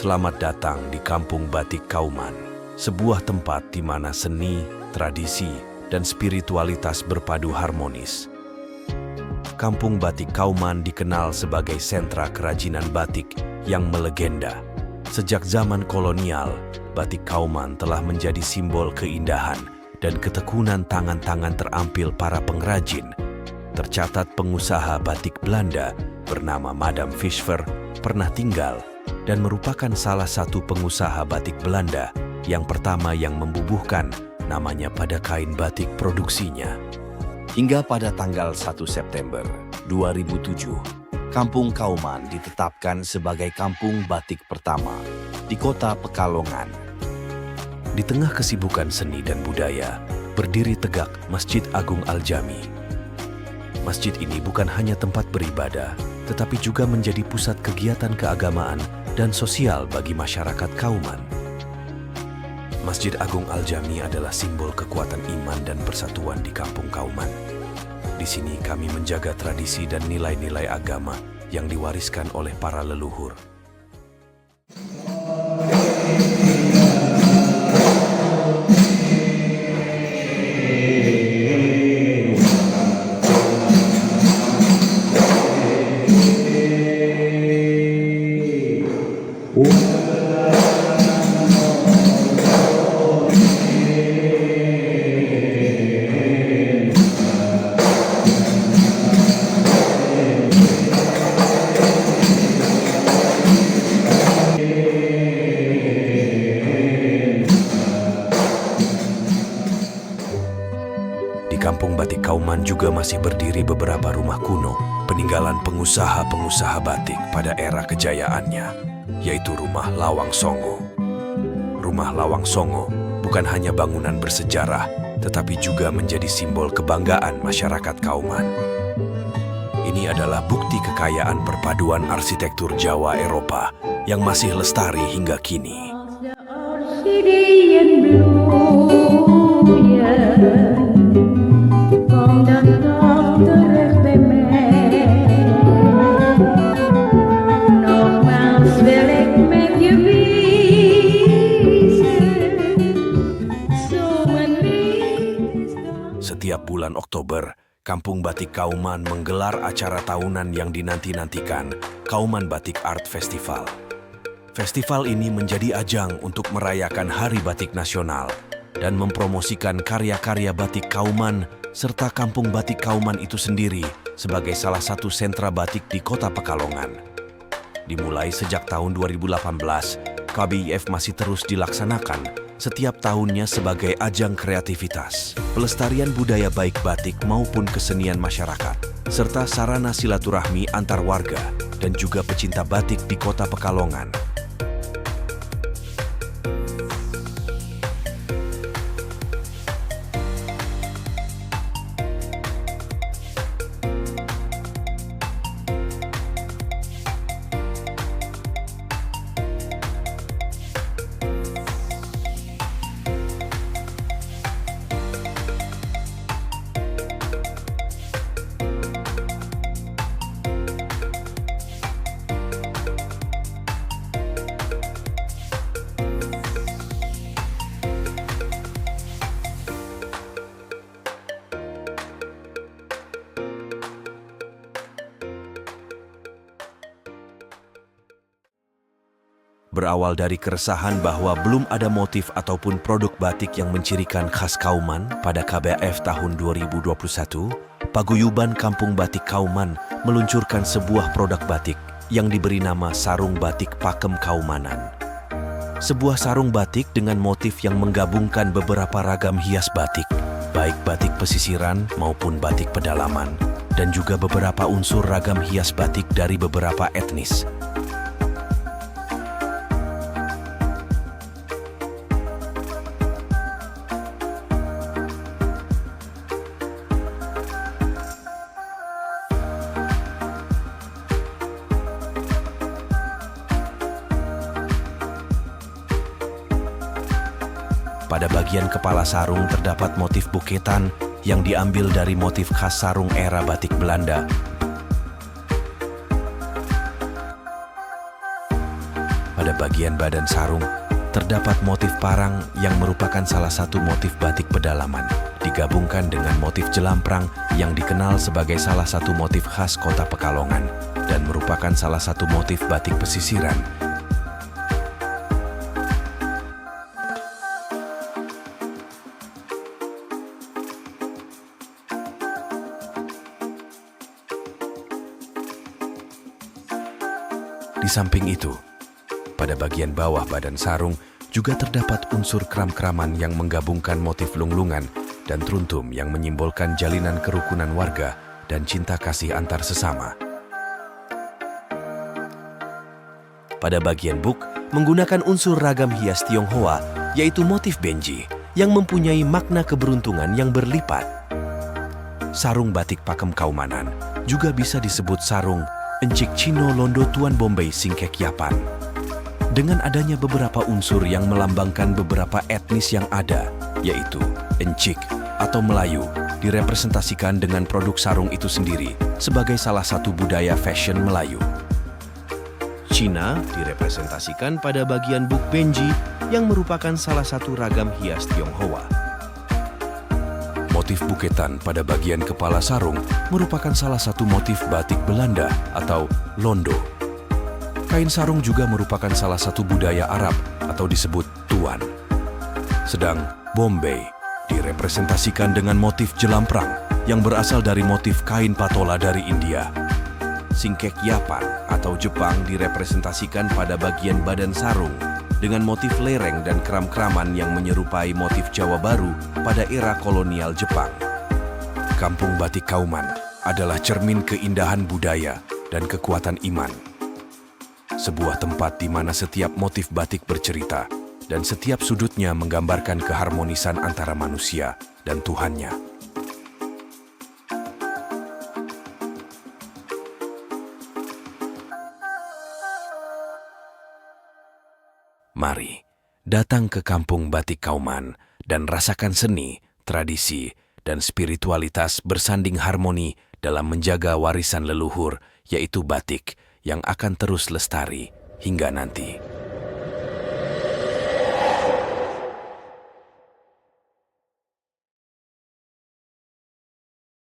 Selamat datang di Kampung Batik Kauman, sebuah tempat di mana seni, tradisi, dan spiritualitas berpadu harmonis. Kampung Batik Kauman dikenal sebagai sentra kerajinan batik yang melegenda. Sejak zaman kolonial, Batik Kauman telah menjadi simbol keindahan dan ketekunan tangan-tangan terampil para pengrajin. Tercatat pengusaha batik Belanda bernama Madame Fischver pernah tinggal dan merupakan salah satu pengusaha batik Belanda yang pertama yang membubuhkan namanya pada kain batik produksinya. Hingga pada tanggal 1 September 2007, Kampung Kauman ditetapkan sebagai kampung batik pertama di kota Pekalongan. Di tengah kesibukan seni dan budaya, berdiri tegak Masjid Agung Al-Jami. Masjid ini bukan hanya tempat beribadah, tetapi juga menjadi pusat kegiatan keagamaan dan sosial bagi masyarakat Kauman. Masjid Agung Al-Jami adalah simbol kekuatan iman dan persatuan di Kampung Kauman. Di sini kami menjaga tradisi dan nilai-nilai agama yang diwariskan oleh para leluhur. Di Kampung Batik Kauman juga masih berdiri beberapa rumah kuno, peninggalan pengusaha-pengusaha batik pada era kejayaannya, yaitu Rumah Lawang Songo. Rumah Lawang Songo bukan hanya bangunan bersejarah, tetapi juga menjadi simbol kebanggaan masyarakat Kauman. Ini adalah bukti kekayaan perpaduan arsitektur Jawa Eropa yang masih lestari hingga kini. Setiap bulan Oktober, Kampung Batik Kauman menggelar acara tahunan yang dinanti-nantikan, Kauman Batik Art Festival. Festival ini menjadi ajang untuk merayakan Hari Batik Nasional dan mempromosikan karya-karya batik Kauman serta Kampung Batik Kauman itu sendiri sebagai salah satu sentra batik di kota Pekalongan. Dimulai sejak tahun 2018, KBIF masih terus dilaksanakan setiap tahunnya sebagai ajang kreativitas, pelestarian budaya baik batik maupun kesenian masyarakat, serta sarana silaturahmi antar warga dan juga pecinta batik di kota Pekalongan. Berawal dari keresahan bahwa belum ada motif ataupun produk batik yang mencirikan khas Kauman pada KBIF tahun 2021, Paguyuban Kampung Batik Kauman meluncurkan sebuah produk batik yang diberi nama Sarung Batik Pakem Kaumanan. Sebuah sarung batik dengan motif yang menggabungkan beberapa ragam hias batik, baik batik pesisiran maupun batik pedalaman, dan juga beberapa unsur ragam hias batik dari beberapa etnis. Pada bagian kepala sarung terdapat motif buketan yang diambil dari motif khas sarung era batik Belanda. Pada bagian badan sarung, terdapat motif parang yang merupakan salah satu motif batik pedalaman, digabungkan dengan motif jelamprang yang dikenal sebagai salah satu motif khas kota Pekalongan dan merupakan salah satu motif batik pesisiran. Di samping itu, pada bagian bawah badan sarung juga terdapat unsur kram-kraman yang menggabungkan motif lunglungan dan truntum yang menyimbolkan jalinan kerukunan warga dan cinta kasih antar sesama. Pada bagian buk, menggunakan unsur ragam hias Tionghoa, yaitu motif benji, yang mempunyai makna keberuntungan yang berlipat. Sarung batik Pakem Kaumanan juga bisa disebut sarung Encik Cino Londo Tuan Bombay Singkek Yapan. Dengan adanya beberapa unsur yang melambangkan beberapa etnis yang ada, yaitu Encik atau Melayu, direpresentasikan dengan produk sarung itu sendiri sebagai salah satu budaya fashion Melayu. Cina direpresentasikan pada bagian buk benji yang merupakan salah satu ragam hias Tionghoa. Motif buketan pada bagian kepala sarung merupakan salah satu motif batik Belanda atau londo. Kain sarung juga merupakan salah satu budaya Arab atau disebut tuan. Sedang Bombay direpresentasikan dengan motif jelamprang yang berasal dari motif kain patola dari India. Singkek Yapan atau Jepang direpresentasikan pada bagian badan sarung dengan motif lereng dan kram-kraman yang menyerupai motif Jawa Baru pada era kolonial Jepang. Kampung Batik Kauman adalah cermin keindahan budaya dan kekuatan iman. Sebuah tempat di mana setiap motif batik bercerita dan setiap sudutnya menggambarkan keharmonisan antara manusia dan Tuhannya. Mari datang ke Kampung Batik Kauman dan rasakan seni, tradisi, dan spiritualitas bersanding harmoni dalam menjaga warisan leluhur, yaitu batik, yang akan terus lestari hingga nanti.